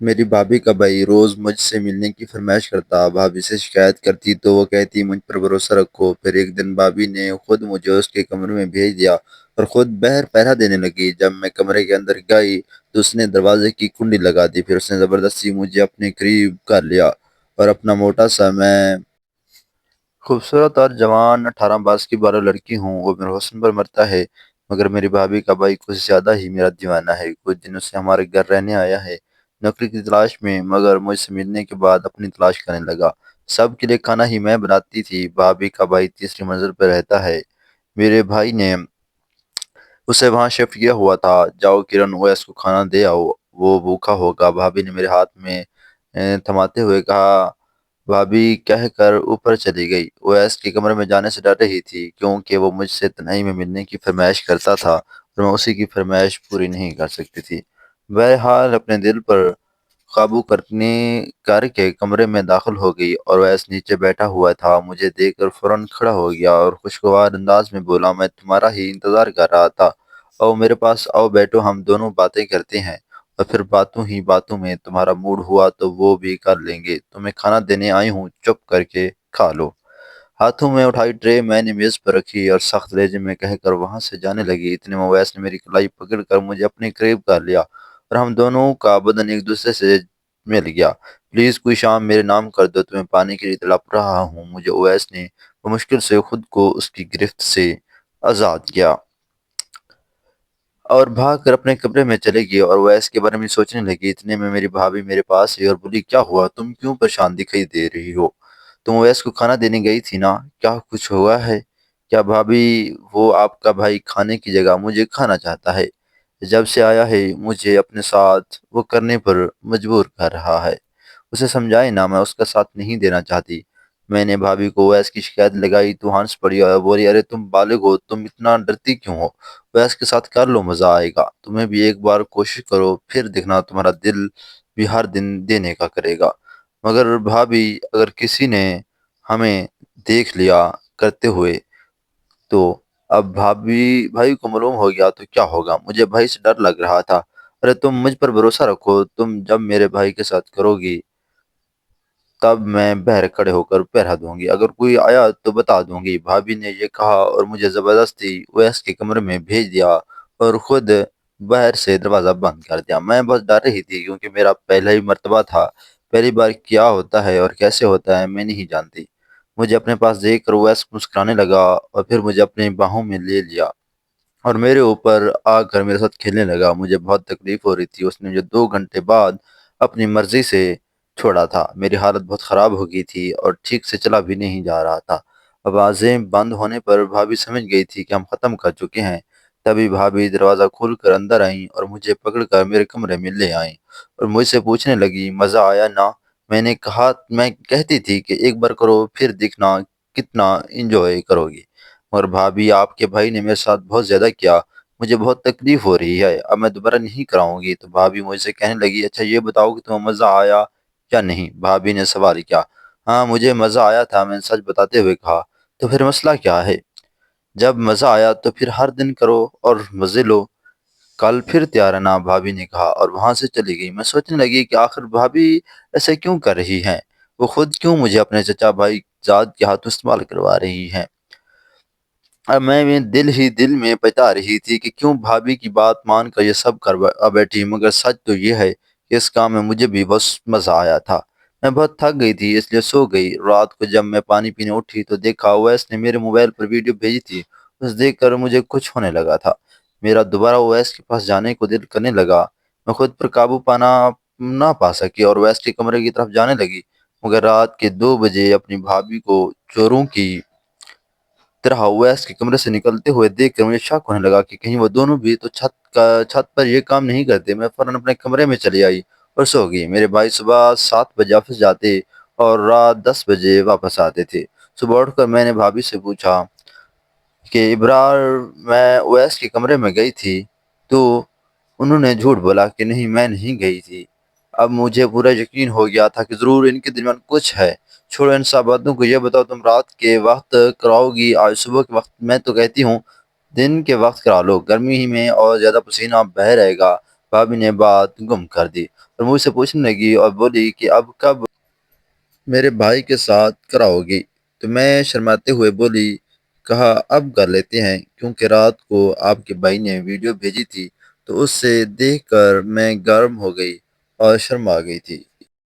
میری بھابھی کا بھائی روز مجھ سے ملنے کی فرمائش کرتا۔ بھابھی سے شکایت کرتی تو وہ کہتی مجھ پر بھروسہ رکھو۔ پھر ایک دن بھابھی نے خود مجھے اس کے کمرے میں بھیج دیا اور خود باہر پہرا دینے لگی۔ جب میں کمرے کے اندر گئی تو اس نے دروازے کی کنڈی لگا دی۔ پھر اس نے زبردستی مجھے اپنے قریب کر لیا اور اپنا موٹا سا میں خوبصورت اور جوان 18 کی بارہ لڑکی ہوں، وہ میرے حسن پر مرتا ہے، مگر میری بھابھی کا بھائی کچھ زیادہ ہی میرا دیوانہ ہے۔ کچھ دنوں سے ہمارے گھر رہنے آیا ہے، نوکری کی تلاش میں، مگر مجھ سے ملنے کے بعد اپنی تلاش کرنے لگا۔ سب کے لیے کھانا ہی میں بناتی تھی۔ بھابھی کا بھائی تیسری منزل پر رہتا ہے۔ میرے بھائی نے اسے وہاں شفٹ کیا ہوا تھا۔ جاؤ کرن اویس کو کھانا دے آؤ، وہ بھوکا ہوگا۔ بھابھی نے میرے ہاتھ میں تھماتے ہوئے کہا۔ بھابھی کہہ کر اوپر چلی گئی۔ اویس کے کمرے میں جانے سے ڈر رہی تھی، کیونکہ وہ مجھ سے تنہائی میں ملنے کی فرمائش کرتا تھا اور میں اسی کی فرمائش پوری نہیں کر سکتی تھی۔ بہرحال اپنے دل پر قابو کرنے کر کے کمرے میں داخل ہو گئی اور اویس نیچے بیٹھا ہوا تھا۔ مجھے دیکھ کر فوراً کھڑا ہو گیا اور خوشگوار انداز میں بولا، میں تمہارا ہی انتظار کر رہا تھا۔ آؤ میرے پاس آؤ، بیٹھو، ہم دونوں باتیں کرتے ہیں، اور پھر باتوں ہی باتوں میں تمہارا موڈ ہوا تو وہ بھی کر لیں گے۔ تمہیں کھانا دینے آئی ہوں، چپ کر کے کھا لو۔ ہاتھوں میں اٹھائی ٹرے میں نے میز پر رکھی اور سخت لہجے میں کہہ کر وہاں سے جانے لگی۔ اتنے میں اویس نے میری کلائی پکڑ کر مجھے اپنے قریب کر لیا اور ہم دونوں کا بدن ایک دوسرے سے مل گیا۔ پلیز کوئی شام میرے نام کر دو، تمہیں پانی کے لیے تڑپ رہا ہوں۔ مجھے اویس نے بمشکل سے خود کو اس کی گرفت سے آزاد کیا اور بھاگ کر اپنے کمرے میں چلے گئی اور اویس کے بارے میں سوچنے لگی۔ اتنے میں میری بھابھی میرے پاس آئی اور بولی، کیا ہوا، تم کیوں پریشان دکھائی دے رہی ہو؟ تم اویس کو کھانا دینے گئی تھی نا، کیا کچھ ہوا ہے؟ کیا بھابھی، وہ آپ کا بھائی کھانے کی جگہ مجھے کھانا چاہتا ہے۔ جب سے آیا ہے مجھے اپنے ساتھ وہ کرنے پر مجبور کر رہا ہے۔ اسے سمجھائے نا، میں اس کا ساتھ نہیں دینا چاہتی۔ میں نے بھابھی کو اویس کی شکایت لگائی تو ہنس پڑی اور بولی، ارے تم بالغ ہو، تم اتنا ڈرتی کیوں ہو؟ اویس کے ساتھ کر لو، مزہ آئے گا۔ تمہیں بھی ایک بار کوشش کرو، پھر دیکھنا تمہارا دل بھی ہر دن دینے کا کرے گا۔ مگر بھابھی، اگر کسی نے ہمیں دیکھ لیا کرتے ہوئے تو اب بھائی کو معلوم ہو گیا تو کیا ہوگا؟ مجھے بھائی سے ڈر لگ رہا تھا۔ ارے تم مجھ پر بھروسہ رکھو، تم جب میرے بھائی کے ساتھ کرو گی تب میں باہر کھڑے ہو کر پہرا دوں گی، اگر کوئی آیا تو بتا دوں گی۔ بھابھی نے یہ کہا اور مجھے زبردستی اویس کے کمرے میں بھیج دیا اور خود باہر سے دروازہ بند کر دیا۔ میں بہت ڈر رہی تھی، کیونکہ میرا پہلا ہی مرتبہ تھا۔ پہلی بار کیا ہوتا ہے اور کیسے ہوتا ہے میں نہیں جانتی۔ مجھے اپنے پاس دیکھ کر اویس مسکرانے لگا اور پھر مجھے اپنی باہوں میں لے لیا اور میرے اوپر آ کر میرے ساتھ کھیلنے لگا۔ مجھے بہت تکلیف ہو رہی تھی۔ اس نے مجھے 2 گھنٹے بعد اپنی مرضی سے چھوڑا تھا۔ میری حالت بہت خراب ہو گئی تھی اور ٹھیک سے چلا بھی نہیں جا رہا تھا۔ آوازیں بند ہونے پر بھابھی سمجھ گئی تھی کہ ہم ختم کر چکے ہیں۔ تبھی بھابھی دروازہ کھول کر اندر آئیں اور مجھے پکڑ کر میرے کمرے میں لے آئیں اور مجھ سے پوچھنے لگی، مزہ آیا نا؟ میں کہتی تھی کہ ایک بار کرو، پھر دیکھنا کتنا انجوائے کرو گی۔ اور بھابھی، آپ کے بھائی نے میرے ساتھ بہت زیادہ کیا، مجھے بہت تکلیف ہو رہی ہے، اب میں دوبارہ نہیں کراؤں گی۔ تو بھابھی مجھ سے کہنے لگی، اچھا یہ بتاؤ کہ تمہیں مزہ آیا یا نہیں؟ بھابھی نے سوال کیا۔ ہاں مجھے مزہ آیا تھا، میں نے سچ بتاتے ہوئے کہا۔ تو پھر مسئلہ کیا ہے؟ جب مزہ آیا تو پھر ہر دن کرو اور مزے لو، کل پھر تیار ہے نا؟ بھابھی نے کہا اور وہاں سے چلی گئی۔ میں سوچنے لگی کہ آخر بھابھی ایسے کیوں کر رہی ہیں؟ وہ خود کیوں مجھے اپنے چچا بھائی زاد کے ہاتھوں استعمال کروا رہی ہیں؟ اب میں دل میں بتا رہی تھی کہ کیوں بھابھی کی بات مان کر یہ سب کر بیٹھی، مگر سچ تو یہ ہے کہ اس کام میں مجھے بھی بہت مزہ آیا تھا۔ میں بہت تھک گئی تھی، اس لیے سو گئی۔ رات کو جب میں پانی پینے اٹھی تو دیکھا اویس نے میرے موبائل پر ویڈیو بھیجی تھی۔ اس دیکھ کر مجھے کچھ ہونے لگا تھا۔ میرا دوبارہ اویس کے پاس جانے کو دل کرنے لگا۔ میں خود پر قابو نہ پا سکی اور اویس کے کمرے کی طرف جانے لگی، مگر رات کے 2 بجے اپنی بھابھی کو چوروں کی طرح اویس کے کمرے سے نکلتے ہوئے دیکھ کر مجھے شک ہونے لگا کہ کہیں وہ دونوں بھی تو چھت پر یہ کام نہیں کرتے۔ میں فوراً اپنے کمرے میں چلی آئی اور سو گئی۔ میرے بھائی صبح 7 بجے آفس جاتے اور رات 10 بجے واپس آتے تھے۔ صبح اٹھ کر میں نے بھابھی سے پوچھا کہ ابرار، میں اویس کے کمرے میں گئی تھی، تو انہوں نے جھوٹ بولا کہ نہیں میں نہیں گئی تھی۔ اب مجھے پورا یقین ہو گیا تھا کہ ضرور ان کے درمیان کچھ ہے۔ چھوڑو ان سب باتوں کو، یہ بتاؤ تم رات کے وقت کراؤ گی آج صبح کے وقت؟ میں تو کہتی ہوں دن کے وقت کرا لو، گرمی ہی میں اور زیادہ پسینہ بہہ رہے گا۔ بھابھی نے بات گم کر دی اور مجھ سے پوچھنے لگی اور بولی کہ اب کب میرے بھائی کے ساتھ کراؤ گی؟ تو میں شرماتے ہوئے بولی، کہا اب کر لیتے ہیں، کیونکہ رات کو آپ کے بھائی نے ویڈیو بھیجی تھی تو اس سے دیکھ کر میں گرم ہو گئی اور شرم آ گئی تھی۔